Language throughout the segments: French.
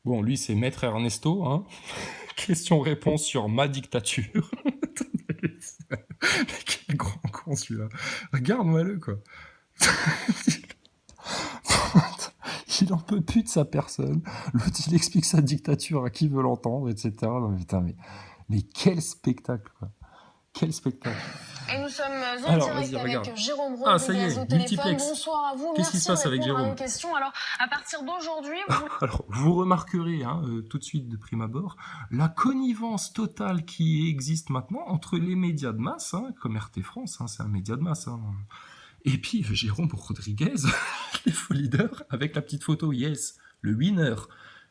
Bon, lui, c'est Maître Ernesto, hein. Question-réponse sur ma dictature. Mais quel grand con celui-là. Regarde-moi-le, quoi. Il en peut plus de sa personne. L'autre, il explique sa dictature à qui veut l'entendre, etc. Non, putain, mais quel spectacle, quoi. Quel spectacle. Et nous sommes en Alors, direct vas-y, avec regarde. Jérôme Ah, ça y Rodriguez est, au téléphone. multiplex. Bonsoir à vous. Qu'est-ce qui se passe avec Répondre à nos Jérôme? questions. Alors, à partir d'aujourd'hui, vous... Alors, vous remarquerez, hein, tout de suite de prime abord, la connivence totale qui existe maintenant entre les médias de masse, hein, comme RT France, hein, c'est un média de masse, hein, et puis Jérôme Rodriguez, leader, avec la petite photo, yes, le winner.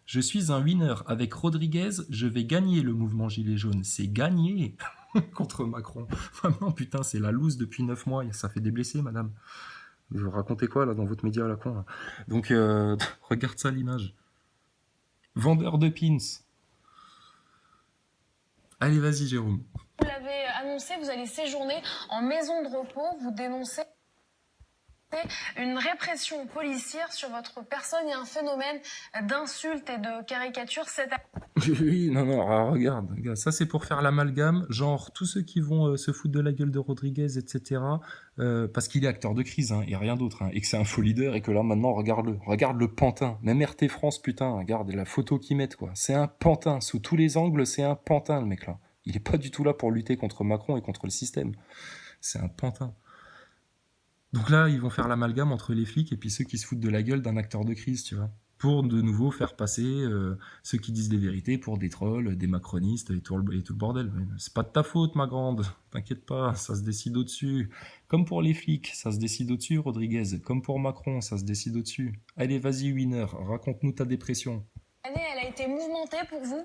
Je suis un winner. Avec Rodriguez, je vais gagner le mouvement Gilets jaunes. C'est gagné contre Macron. Vraiment, putain, c'est la loose depuis 9 mois. Ça fait des blessés, madame. Vous racontez quoi, là, dans votre média à la con, là? Donc, regarde ça, l'image. Vendeur de pins. Allez, vas-y, Jérôme. Vous l'avez annoncé, vous allez séjourner en maison de repos. Vous dénoncez une répression policière sur votre personne et un phénomène d'insultes et de caricatures. Oui, non, alors, regarde, ça c'est pour faire l'amalgame, genre tous ceux qui vont se foutre de la gueule de Rodriguez, etc., parce qu'il est acteur de crise, hein, et rien d'autre, hein, et que c'est un faux leader, et que là maintenant, regarde le pantin, même RT France, putain, regarde la photo qu'ils mettent, quoi, c'est un pantin, sous tous les angles, c'est un pantin, le mec là, il est pas du tout là pour lutter contre Macron et contre le système, c'est un pantin. Donc là, ils vont faire l'amalgame entre les flics et puis ceux qui se foutent de la gueule d'un acteur de crise, tu vois. Pour de nouveau faire passer ceux qui disent les vérités pour des trolls, des macronistes et tout le bordel. Mais c'est pas de ta faute, ma grande. T'inquiète pas, ça se décide au-dessus. Comme pour les flics, ça se décide au-dessus, Rodriguez. Comme pour Macron, ça se décide au-dessus. Allez, vas-y, winner, raconte-nous ta dépression. L'année, elle a été mouvementée pour vous?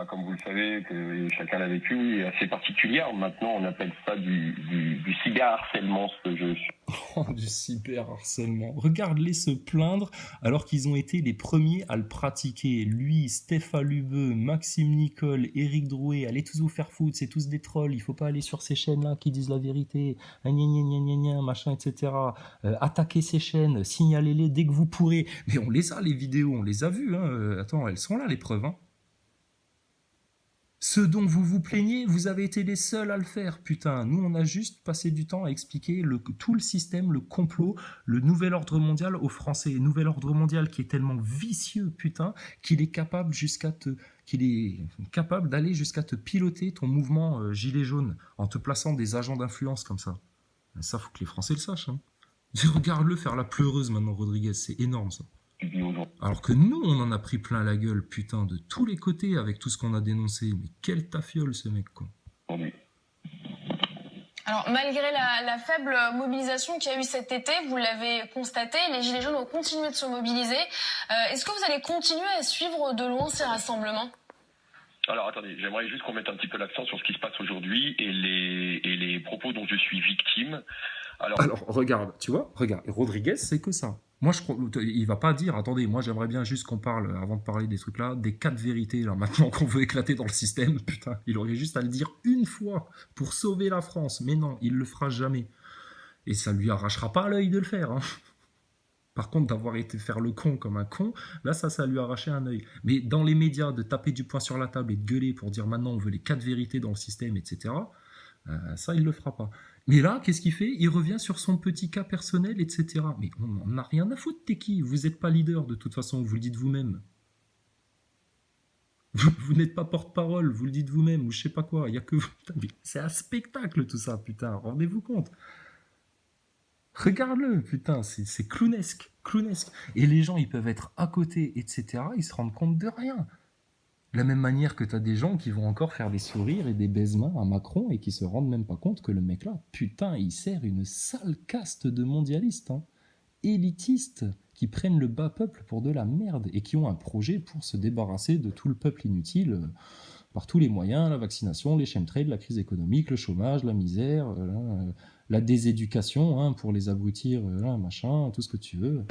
Comme vous le savez, que chacun l'a vécu, est assez particulière. Maintenant, on appelle ça du cyberharcèlement, ce que je suis. Oh, du cyberharcèlement. Regarde-les se plaindre alors qu'ils ont été les premiers à le pratiquer. Lui, Stéphane Lubeux, Maxime Nicole, Éric Drouet, allez tous vous faire foutre, c'est tous des trolls, il faut pas aller sur ces chaînes-là qui disent la vérité, gna gna gna gna gna, machin, etc. Attaquez ces chaînes, signalez-les dès que vous pourrez. Mais on les a, les vidéos, on les a vues, hein. Attends, elles sont là, les preuves, hein. Ce dont vous vous plaignez, vous avez été les seuls à le faire, putain. Nous, on a juste passé du temps à expliquer tout le système, le complot, le nouvel ordre mondial aux Français. Nouvel ordre mondial qui est tellement vicieux, putain, qu'il est capable d'aller jusqu'à te piloter ton mouvement gilet jaune en te plaçant des agents d'influence comme ça. Ça, faut que les Français le sachent, hein. Regarde-le faire la pleureuse maintenant, Rodriguez, c'est énorme ça. Alors que nous, on en a pris plein la gueule, putain, de tous les côtés avec tout ce qu'on a dénoncé. Mais quel tafiole ce mec, quoi. Alors, malgré la faible mobilisation qu'il y a eu cet été, vous l'avez constaté, les Gilets jaunes ont continué de se mobiliser. Est-ce que vous allez continuer à suivre de loin ces rassemblements ? Alors attendez, j'aimerais juste qu'on mette un petit peu l'accent sur ce qui se passe aujourd'hui et les propos dont je suis victime. Alors regarde, tu vois, regarde, Rodriguez, c'est que ça. Moi, il va pas dire, attendez, moi j'aimerais bien juste qu'on parle, avant de parler des trucs là, des 4 vérités, là, maintenant qu'on veut éclater dans le système, putain, il aurait juste à le dire une fois pour sauver la France. Mais non, il le fera jamais. Et ça lui arrachera pas l'œil de le faire, hein. Par contre, d'avoir été faire le con comme un con, là, ça lui a arraché un œil. Mais dans les médias, de taper du poing sur la table et de gueuler pour dire maintenant on veut les 4 vérités dans le système, etc., ça, il le fera pas. Mais là, qu'est-ce qu'il fait? Il revient sur son petit cas personnel, etc. Mais on n'en a rien à foutre, t'es qui? Vous n'êtes pas leader, de toute façon, vous le dites vous-même. Vous n'êtes pas porte-parole, vous le dites vous-même, ou je sais pas quoi. Il y a que vous. C'est un spectacle, tout ça, putain, rendez-vous compte. Regarde-le, putain, c'est clownesque, clownesque. Et les gens, ils peuvent être à côté, etc., ils se rendent compte de rien. De la même manière que t'as des gens qui vont encore faire des sourires et des baise-mains à Macron et qui se rendent même pas compte que le mec là, putain, il sert une sale caste de mondialistes, hein, élitistes, qui prennent le bas peuple pour de la merde et qui ont un projet pour se débarrasser de tout le peuple inutile par tous les moyens, la vaccination, les chemtrails, la crise économique, le chômage, la misère, la déséducation, hein, pour les abrutir, machin, tout ce que tu veux.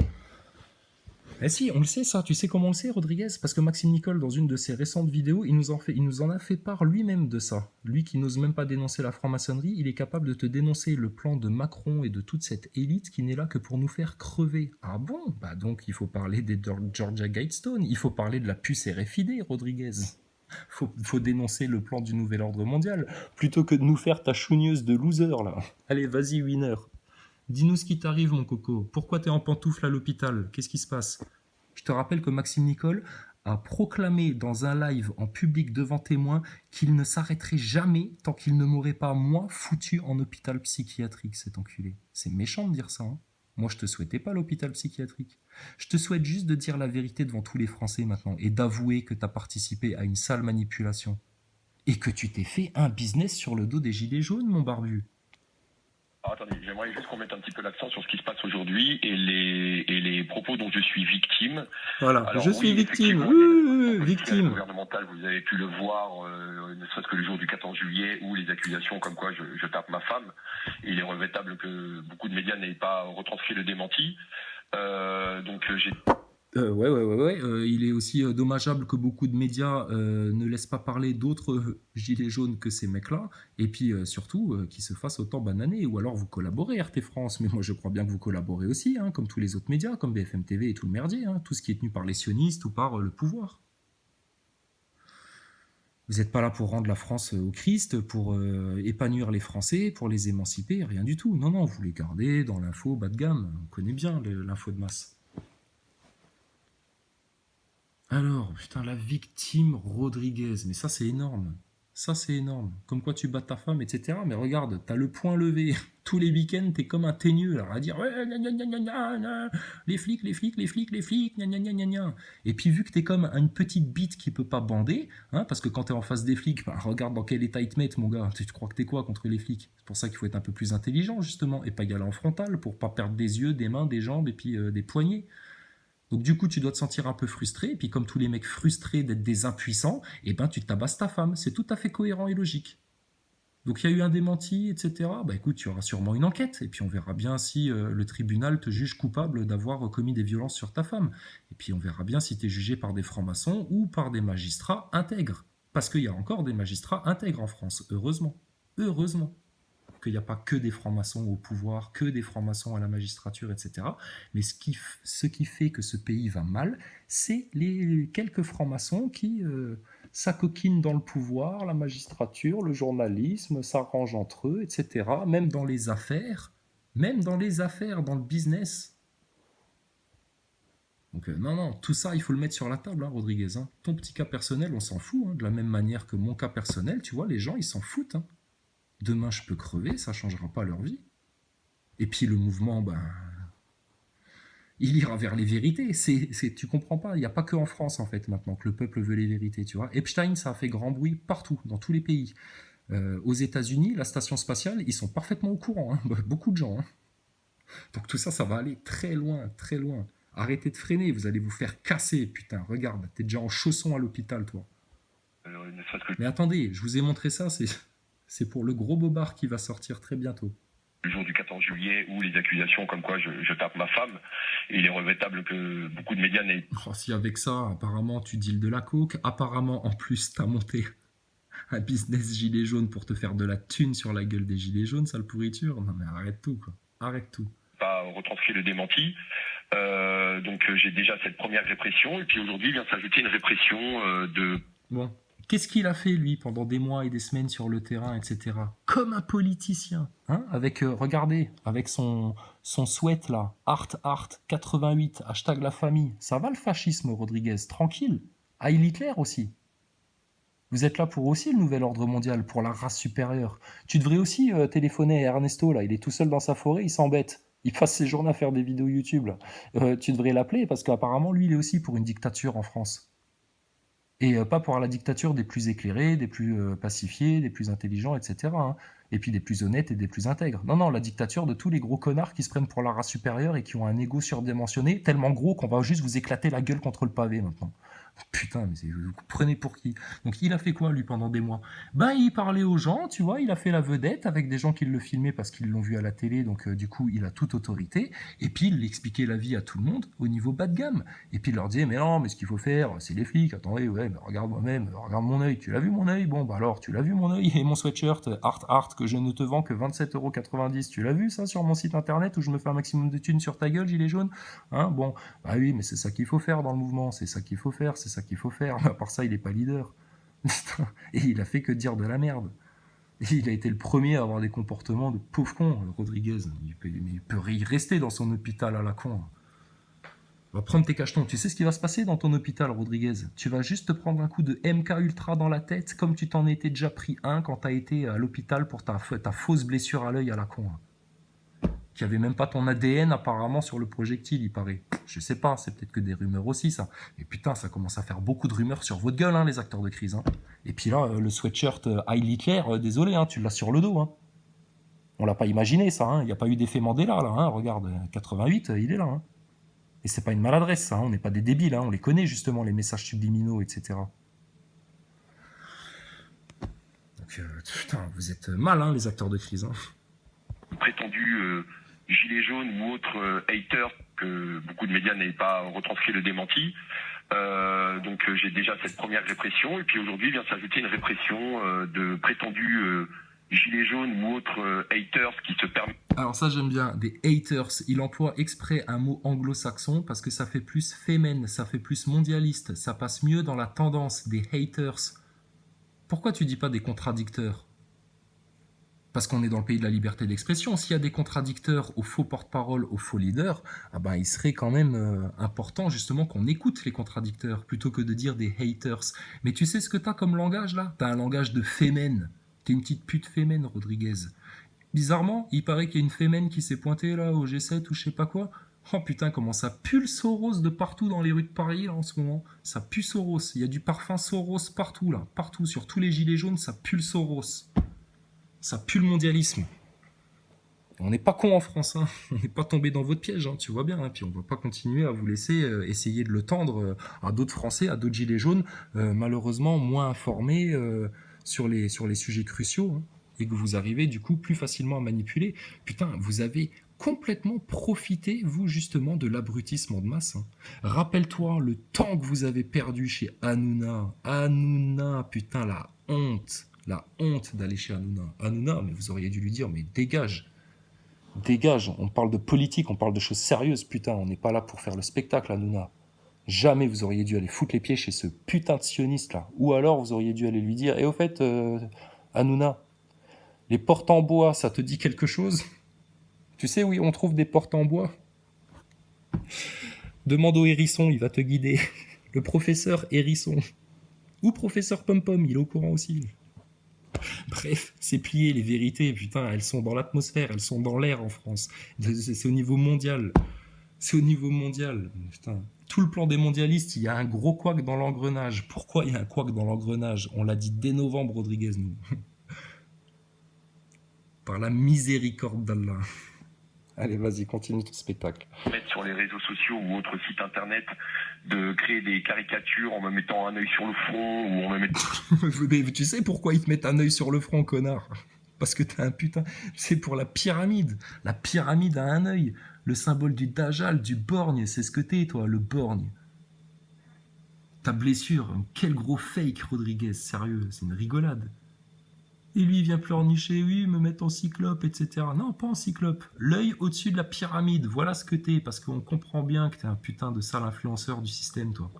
Eh si, on le sait ça. Tu sais comment on le sait, Rodriguez? Parce que Maxime Nicole, dans une de ses récentes vidéos, il nous en a fait part lui-même de ça. Lui qui n'ose même pas dénoncer la franc-maçonnerie, il est capable de te dénoncer le plan de Macron et de toute cette élite qui n'est là que pour nous faire crever. Ah bon? Bah donc il faut parler des Georgia Guidestone, il faut parler de la puce RFID, Rodriguez. Faut dénoncer le plan du nouvel ordre mondial, plutôt que de nous faire ta chougneuse de loser, là. Allez, vas-y, winner. Dis-nous ce qui t'arrive, mon coco. Pourquoi t'es en pantoufle à l'hôpital? Qu'est-ce qui se passe? Je te rappelle que Maxime Nicole a proclamé dans un live en public devant témoins qu'il ne s'arrêterait jamais tant qu'il ne m'aurait pas, moi, foutu en hôpital psychiatrique, cet enculé. C'est méchant de dire ça, hein. Moi, je te souhaitais pas l'hôpital psychiatrique. Je te souhaite juste de dire la vérité devant tous les Français maintenant et d'avouer que t'as participé à une sale manipulation. Et que tu t'es fait un business sur le dos des gilets jaunes, mon barbu. Attendez, j'aimerais juste qu'on mette un petit peu l'accent sur ce qui se passe aujourd'hui et les propos dont je suis victime. Voilà, Alors, je suis oui, victime, effectivement, victime. gouvernementale, vous avez pu le voir, ne serait-ce que le jour du 14 juillet, où les accusations comme quoi je tape ma femme. Il est regrettable que beaucoup de médias n'aient pas retranscrit le démenti. Donc j'ai... Ouais. Il est aussi dommageable que beaucoup de médias ne laissent pas parler d'autres gilets jaunes que ces mecs-là, et puis surtout qu'ils se fassent autant bananer, ou alors vous collaborez RT France, mais moi je crois bien que vous collaborez aussi, hein, comme tous les autres médias, comme BFM TV et tout le merdier, hein, tout ce qui est tenu par les sionistes ou par le pouvoir. Vous n'êtes pas là pour rendre la France au Christ, pour épanouir les Français, pour les émanciper, rien du tout. Non, vous les gardez dans l'info bas de gamme, on connaît bien l'info de masse. Alors, putain, la victime Rodriguez, mais ça c'est énorme. Ça c'est énorme. Comme quoi tu bats ta femme, etc. Mais regarde, t'as le poing levé. Tous les week-ends, t'es comme un teigneux, là, à dire ouais, gna, gna, gna, gna, gna, gna. Les flics, gna, gna, gna, gna, gna. Et puis vu que t'es comme une petite bite qui peut pas bander, hein, parce que quand t'es en face des flics, bah, regarde dans quel état ils te mettent, mon gars. Tu crois que t'es quoi contre les flics? C'est pour ça qu'il faut être un peu plus intelligent, justement, et pas y aller en frontal, pour pas perdre des yeux, des mains, des jambes, et puis des poignets. Donc du coup, tu dois te sentir un peu frustré, et puis comme tous les mecs frustrés d'être des impuissants, et ben tu tabasses ta femme. C'est tout à fait cohérent et logique. Donc il y a eu un démenti, etc. Bah écoute, tu auras sûrement une enquête, et puis on verra bien si le tribunal te juge coupable d'avoir commis des violences sur ta femme. Et puis on verra bien si tu es jugé par des francs-maçons ou par des magistrats intègres. Parce qu'il y a encore des magistrats intègres en France, heureusement. Heureusement qu'il n'y a pas que des francs-maçons au pouvoir, que des francs-maçons à la magistrature, etc. Mais ce qui fait que ce pays va mal, c'est les quelques francs-maçons qui s'acoquinent dans le pouvoir, la magistrature, le journalisme, s'arrangent entre eux, etc. Même dans les affaires, dans le business. Donc non, tout ça, il faut le mettre sur la table, hein, Rodriguez. Hein. Ton petit cas personnel, on s'en fout. Hein, de la même manière que mon cas personnel, tu vois, les gens, ils s'en foutent. Hein. Demain, je peux crever, ça ne changera pas leur vie. Et puis le mouvement, ben, il ira vers les vérités. Tu comprends pas, il n'y a pas que en France, en fait, maintenant, que le peuple veut les vérités, tu vois. Epstein, ça a fait grand bruit partout, dans tous les pays. Aux États-Unis, la station spatiale, ils sont parfaitement au courant, hein, beaucoup de gens. Hein. Donc tout ça, ça va aller très loin, très loin. Arrêtez de freiner, vous allez vous faire casser, putain. Regarde, t'es déjà en chaussons à l'hôpital, toi. Mais attendez, je vous ai montré ça, c'est pour le gros bobard qui va sortir très bientôt. Le jour du 14 juillet, où les accusations comme quoi je tape ma femme, il est regrettable que beaucoup de médias n'aient... Oh, si avec ça, apparemment, tu deals de la coke, apparemment, en plus, t'as monté un business gilet jaune pour te faire de la thune sur la gueule des gilets jaunes, sale pourriture. Non mais arrête tout, quoi. Arrête tout. Pas retranscrit le démenti. Donc j'ai déjà cette première répression, et puis aujourd'hui vient s'ajouter une répression de... Bon. Qu'est-ce qu'il a fait, lui, pendant des mois et des semaines sur le terrain, etc. Comme un politicien. Hein, avec, regardez, avec son sweat, là. Art 88, hashtag la famille. Ça va le fascisme, Rodriguez, tranquille. Heil Hitler aussi. Vous êtes là pour aussi le nouvel ordre mondial, pour la race supérieure. Tu devrais aussi téléphoner à Ernesto, là. Il est tout seul dans sa forêt, il s'embête. Il passe ses journées à faire des vidéos YouTube, là. Tu devrais l'appeler, parce qu'apparemment, lui, il est aussi pour une dictature en France. Et pas pour la dictature des plus éclairés, des plus pacifiés, des plus intelligents, etc. Hein. Et puis des plus honnêtes et des plus intègres. Non, la dictature de tous les gros connards qui se prennent pour la race supérieure et qui ont un ego surdimensionné, tellement gros qu'on va juste vous éclater la gueule contre le pavé maintenant. Putain, mais vous prenez pour qui? Donc il a fait quoi lui pendant des mois? Ben il parlait aux gens, tu vois, il a fait la vedette avec des gens qui le filmaient parce qu'ils l'ont vu à la télé, donc du coup il a toute autorité, et puis il expliquait la vie à tout le monde au niveau bas de gamme, et puis il leur disait mais non, mais ce qu'il faut faire, c'est les flics, attendez, ouais, mais regarde moi-même, regarde mon œil, tu l'as vu mon œil? Bon bah alors, tu l'as vu mon œil? Et mon sweatshirt Art que je ne te vends que 27,90 €, tu l'as vu ça sur mon site internet où je me fais un maximum de thunes sur ta gueule, gilet jaune? Hein, bon, bah oui, mais c'est ça qu'il faut faire dans le mouvement, c'est ça qu'il faut faire, c'est ça qu'il faut faire. Mais à part ça, il est pas leader. Et il a fait que dire de la merde. Et il a été le premier à avoir des comportements de pauvre con, Rodriguez. Il peut y rester dans son hôpital à la con. Va prendre tes cachetons. Tu sais ce qui va se passer dans ton hôpital, Rodriguez? Tu vas juste te prendre un coup de MK Ultra dans la tête, comme tu t'en étais déjà pris un quand t'as été à l'hôpital pour ta fausse blessure à l'œil à la con. Qui avait même pas ton ADN apparemment sur le projectile, il paraît. Je sais pas, c'est peut-être que des rumeurs aussi, ça. Mais putain, ça commence à faire beaucoup de rumeurs sur votre gueule, hein, les acteurs de crise. Hein. Et puis là, le sweatshirt Heil Hitler, désolé, hein, tu l'as sur le dos. Hein. On l'a pas imaginé, ça. Hein. Il n'y a pas eu d'effet Mandela, là. Hein. Regarde, 88, il est là. Hein. Et c'est pas une maladresse, ça. Hein. On n'est pas des débiles. Hein. On les connaît, justement, les messages subliminaux, etc. Donc, putain, vous êtes mal, hein, les acteurs de crise. Hein. Prétendu gilets jaunes ou autres haters que beaucoup de médias n'avaient pas retranscrit le démenti. Donc j'ai déjà cette première répression et puis aujourd'hui vient s'ajouter une répression de prétendus gilets jaunes ou autres haters qui se permettent. Alors ça j'aime bien, des haters, il emploie exprès un mot anglo-saxon parce que ça fait plus féminin, ça fait plus mondialiste, ça passe mieux dans la tendance des haters. Pourquoi tu dis pas des contradicteurs? Parce qu'on est dans le pays de la liberté d'expression. S'il y a des contradicteurs aux faux porte-parole, aux faux leaders, ah ben, il serait quand même important justement qu'on écoute les contradicteurs plutôt que de dire des haters. Mais tu sais ce que t'as comme langage là? T'as un langage de fémène. T'es une petite pute fémène, Rodriguez. Bizarrement, il paraît qu'il y a une fémène qui s'est pointée là au G7 ou je sais pas quoi. Oh putain, comment ça pue Soros de partout dans les rues de Paris là en ce moment. Ça pue Soros. Il y a du parfum Soros partout là. Partout, sur tous les gilets jaunes, ça pue Soros. Ça pue le mondialisme. On n'est pas con en France, hein. On n'est pas tombé dans votre piège, hein, tu vois bien. Hein. Puis on ne va pas continuer à vous laisser essayer de le tendre à d'autres Français, à d'autres gilets jaunes, malheureusement moins informés sur les sujets cruciaux, hein, et que vous arrivez du coup plus facilement à manipuler. Putain, vous avez complètement profité, vous justement, de l'abrutissement de masse. Hein. Rappelle-toi le temps que vous avez perdu chez Hanouna. Hanouna, putain, la honte. La honte d'aller chez Hanouna. Hanouna, mais vous auriez dû lui dire, mais dégage. Dégage. On parle de politique, on parle de choses sérieuses, putain. On n'est pas là pour faire le spectacle, Hanouna. Jamais vous auriez dû aller foutre les pieds chez ce putain de sioniste, là. Ou alors, vous auriez dû aller lui dire, et au fait, Hanouna, les portes en bois, ça te dit quelque chose? Tu sais où on trouve des portes en bois? Demande au hérisson, il va te guider. Le professeur hérisson. Ou professeur Pom-Pom, il est au courant aussi. Bref, c'est plié, les vérités, putain, elles sont dans l'atmosphère, elles sont dans l'air en France. C'est au niveau mondial. C'est au niveau mondial. Putain. Tout le plan des mondialistes, il y a un gros couac dans l'engrenage. Pourquoi il y a un couac dans l'engrenage? On l'a dit dès novembre, Rodriguez, nous. Par la miséricorde d'Allah. Allez, vas-y, continue ton spectacle. Mettre sur les réseaux sociaux ou autres sites internet, de créer des caricatures en me mettant un œil sur le front ou en me mettant... Mais tu sais pourquoi ils te mettent un œil sur le front, connard? Parce que t'es un putain... C'est pour la pyramide. La pyramide a un œil. Le symbole du Dajjal, du borgne, c'est ce que t'es, toi, le borgne. Ta blessure, quel gros fake, Rodriguez, sérieux, c'est une rigolade. Et lui, il vient pleurnicher, oui, me mettre en cyclope, etc. Non, pas en cyclope. L'œil au-dessus de la pyramide, voilà ce que t'es, parce qu'on comprend bien que t'es un putain de sale influenceur du système, toi.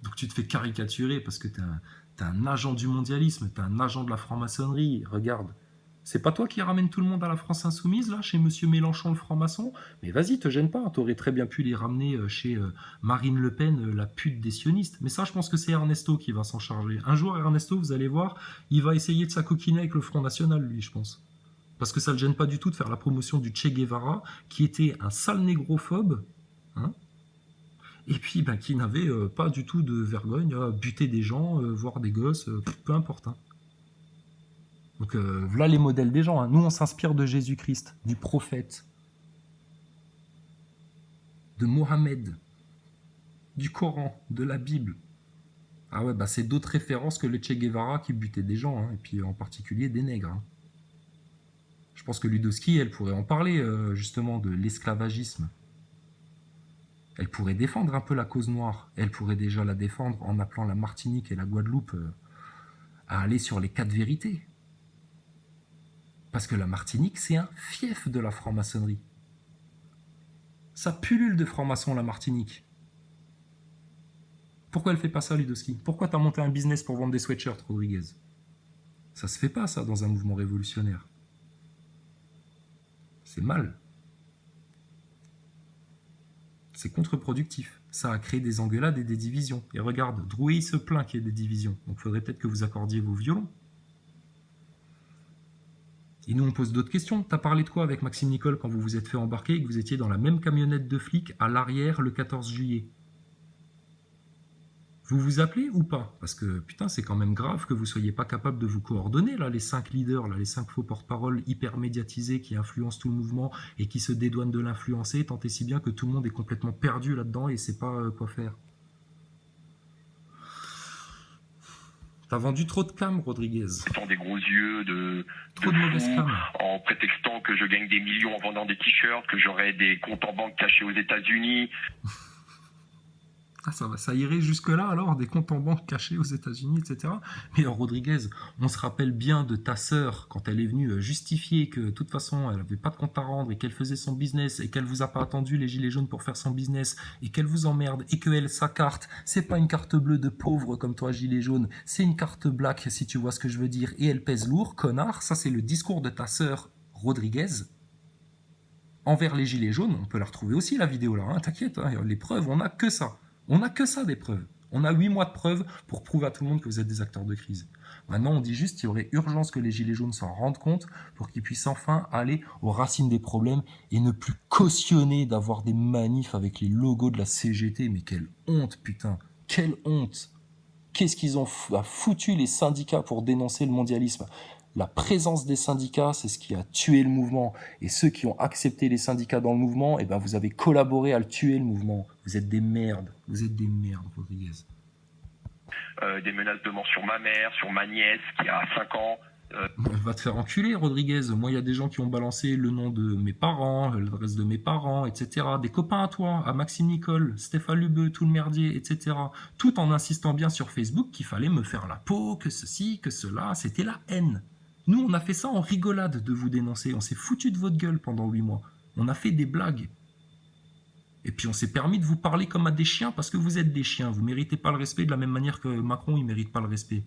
Donc tu te fais caricaturer parce que t'es un agent du mondialisme, t'es un agent de la franc-maçonnerie, regarde. C'est pas toi qui ramène tout le monde à la France insoumise, là, chez Monsieur Mélenchon le franc-maçon? Mais vas-y, te gêne pas, t'aurais très bien pu les ramener chez Marine Le Pen, la pute des sionistes. Mais ça, je pense que c'est Ernesto qui va s'en charger. Un jour, Ernesto, vous allez voir, il va essayer de s'acoquiner avec le Front National, lui, je pense. Parce que ça le gêne pas du tout de faire la promotion du Che Guevara, qui était un sale négrophobe, hein, et puis qui n'avait pas du tout de vergogne à buter des gens, voir des gosses, peu importe, hein. Donc voilà les modèles des gens. Hein. Nous, on s'inspire de Jésus-Christ, du prophète, de Mohammed. du Coran, de la Bible. Ah ouais, bah c'est d'autres références que le Che Guevara qui butait des gens, hein, et puis en particulier des nègres. Hein. Je pense que Ludowski, elle pourrait en parler, justement, de l'esclavagisme. Elle pourrait défendre un peu la cause noire. Elle pourrait déjà la défendre en appelant la Martinique et la Guadeloupe à aller sur les 4 vérités. Parce que la Martinique, c'est un fief de la franc-maçonnerie. Ça pullule de francs-maçons, la Martinique. Pourquoi elle fait pas ça, Ludowski? Pourquoi t'as monté un business pour vendre des sweatshirts, Rodriguez? Ça se fait pas, ça, dans un mouvement révolutionnaire. C'est mal. C'est contre-productif. Ça a créé des engueulades et des divisions. Et regarde, Drouet, il se plaint qu'il y ait des divisions. Donc il faudrait peut-être que vous accordiez vos violons. Et nous, on pose d'autres questions. T'as parlé de quoi avec Maxime Nicole quand vous vous êtes fait embarquer et que vous étiez dans la même camionnette de flics à l'arrière le 14 juillet? Vous vous appelez ou pas? Parce que, putain, c'est quand même grave que vous soyez pas capable de vous coordonner, là, les 5 leaders, là, les 5 faux porte-parole hyper médiatisés qui influencent tout le mouvement et qui se dédouanent de l'influencer, tant et si bien que tout le monde est complètement perdu là-dedans et sait pas quoi faire. T'as vendu trop de cam, Rodriguez. Étant des gros yeux Trop de mauvaises fou, cam. en prétextant que je gagne des millions en vendant des t-shirts, que j'aurais des comptes en banque cachés aux États-Unis. Ah, ça irait jusque-là alors, des comptes en banque cachés aux États-Unis, etc. Mais Rodriguez, on se rappelle bien de ta sœur quand elle est venue justifier que de toute façon elle n'avait pas de compte à rendre et qu'elle faisait son business et qu'elle vous a pas attendu les gilets jaunes pour faire son business et qu'elle vous emmerde et que elle, sa carte, c'est pas une carte bleue de pauvre comme toi gilet jaune, c'est une carte black si tu vois ce que je veux dire et elle pèse lourd, connard. Ça c'est le discours de ta sœur Rodriguez. Envers les gilets jaunes, on peut la retrouver aussi la vidéo là, hein, t'inquiète, hein, les preuves, on n'a que ça. On n'a que ça des preuves. On a 8 mois de preuves pour prouver à tout le monde que vous êtes des acteurs de crise. Maintenant, on dit juste qu'il y aurait urgence que les gilets jaunes s'en rendent compte pour qu'ils puissent enfin aller aux racines des problèmes et ne plus cautionner d'avoir des manifs avec les logos de la CGT. Mais quelle honte, putain. Quelle honte. Qu'est-ce qu'ils ont foutu les syndicats pour dénoncer le mondialisme? La présence des syndicats, c'est ce qui a tué le mouvement. Et ceux qui ont accepté les syndicats dans le mouvement, eh ben vous avez collaboré à le tuer, le mouvement. Vous êtes des merdes. Vous êtes des merdes, Rodriguez. Des menaces de mort sur ma mère, sur ma nièce qui a 5 ans. Va te faire enculer, Rodriguez. Moi, il y a des gens qui ont balancé le nom de mes parents, l'adresse de mes parents, etc. Des copains à toi, à Maxime Nicole, Stéphane Lubeux, tout le merdier, etc. Tout en insistant bien sur Facebook qu'il fallait me faire la peau, que ceci, que cela. C'était la haine. Nous, on a fait ça en rigolade de vous dénoncer. On s'est foutu de votre gueule pendant 8 mois. On a fait des blagues. Et puis on s'est permis de vous parler comme à des chiens parce que vous êtes des chiens. Vous ne méritez pas le respect de la même manière que Macron, il ne mérite pas le respect.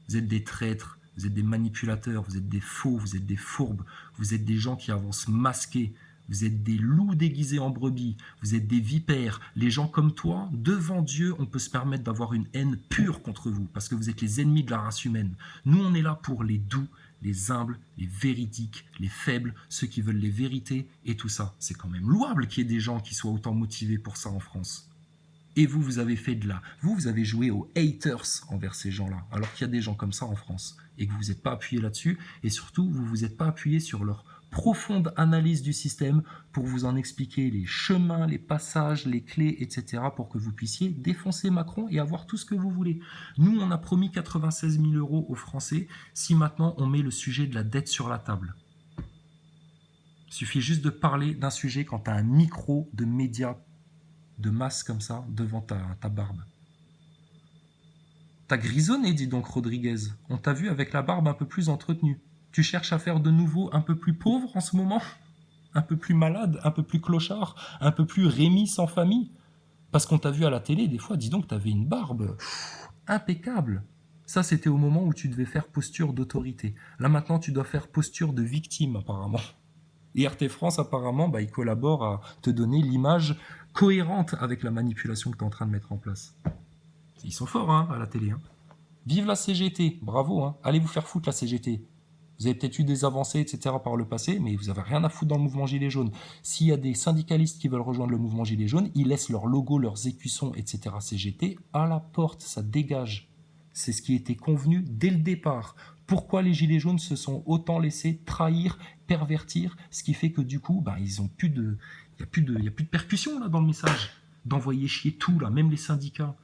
Vous êtes des traîtres, vous êtes des manipulateurs, vous êtes des faux, vous êtes des fourbes, vous êtes des gens qui avancent masqués, vous êtes des loups déguisés en brebis, vous êtes des vipères. Les gens comme toi, devant Dieu, on peut se permettre d'avoir une haine pure contre vous parce que vous êtes les ennemis de la race humaine. Nous, on est là pour les doux, les humbles, les véridiques, les faibles, ceux qui veulent les vérités et tout ça. C'est quand même louable qu'il y ait des gens qui soient autant motivés pour ça en France. Et vous, vous avez fait de là. Vous avez joué aux haters envers ces gens-là, alors qu'il y a des gens comme ça en France, et que vous vous êtes pas appuyé là-dessus, et surtout, vous vous êtes pas appuyé sur leur profonde analyse du système pour vous en expliquer les chemins, les passages, les clés, etc., pour que vous puissiez défoncer Macron et avoir tout ce que vous voulez. Nous, on a promis 96 000 € aux Français si maintenant on met le sujet de la dette sur la table. Il suffit juste de parler d'un sujet quand tu as un micro de médias de masse comme ça devant ta barbe. T'as grisonné, dis donc Rodriguez. On t'a vu avec la barbe un peu plus entretenue. Tu cherches à faire de nouveau un peu plus pauvre en ce moment? Un peu plus malade, un peu plus clochard, un peu plus Rémi sans famille? Parce qu'on t'a vu à la télé, des fois, dis donc, t'avais une barbe impeccable. Ça, c'était au moment où tu devais faire posture d'autorité. Là, maintenant, tu dois faire posture de victime, apparemment. Et RT France, apparemment, il collabore à te donner l'image cohérente avec la manipulation que tu es en train de mettre en place. Ils sont forts, à la télé. Vive la CGT, bravo. Allez vous faire foutre, la CGT. Vous avez peut-être eu des avancées, etc. par le passé, mais vous n'avez rien à foutre dans le mouvement Gilets jaunes. S'il y a des syndicalistes qui veulent rejoindre le mouvement Gilets jaunes, ils laissent leur logo, leurs écussons, etc. CGT à la porte, ça dégage. C'est ce qui était convenu dès le départ. Pourquoi les Gilets jaunes se sont autant laissés trahir, pervertir, ce qui fait que du coup, ils ont plus de... Il n'y a plus de percussion là dans le message. d'envoyer chier tout, là, même les syndicats,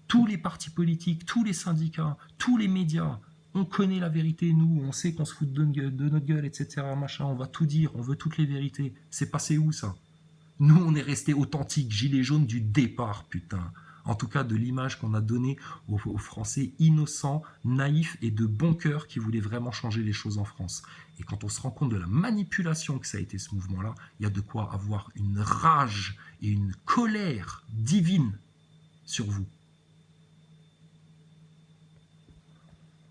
tous les partis politiques, tous les syndicats, tous les médias. On connaît la vérité, nous, on sait qu'on se fout de notre gueule, etc. Machin, on va tout dire, on veut toutes les vérités. C'est passé où, ça? Nous, on est resté authentique, gilet jaune du départ, putain. En tout cas, de l'image qu'on a donnée aux Français innocents, naïfs et de bon cœur qui voulaient vraiment changer les choses en France. Et quand on se rend compte de la manipulation que ça a été ce mouvement-là, il y a de quoi avoir une rage et une colère divine sur vous.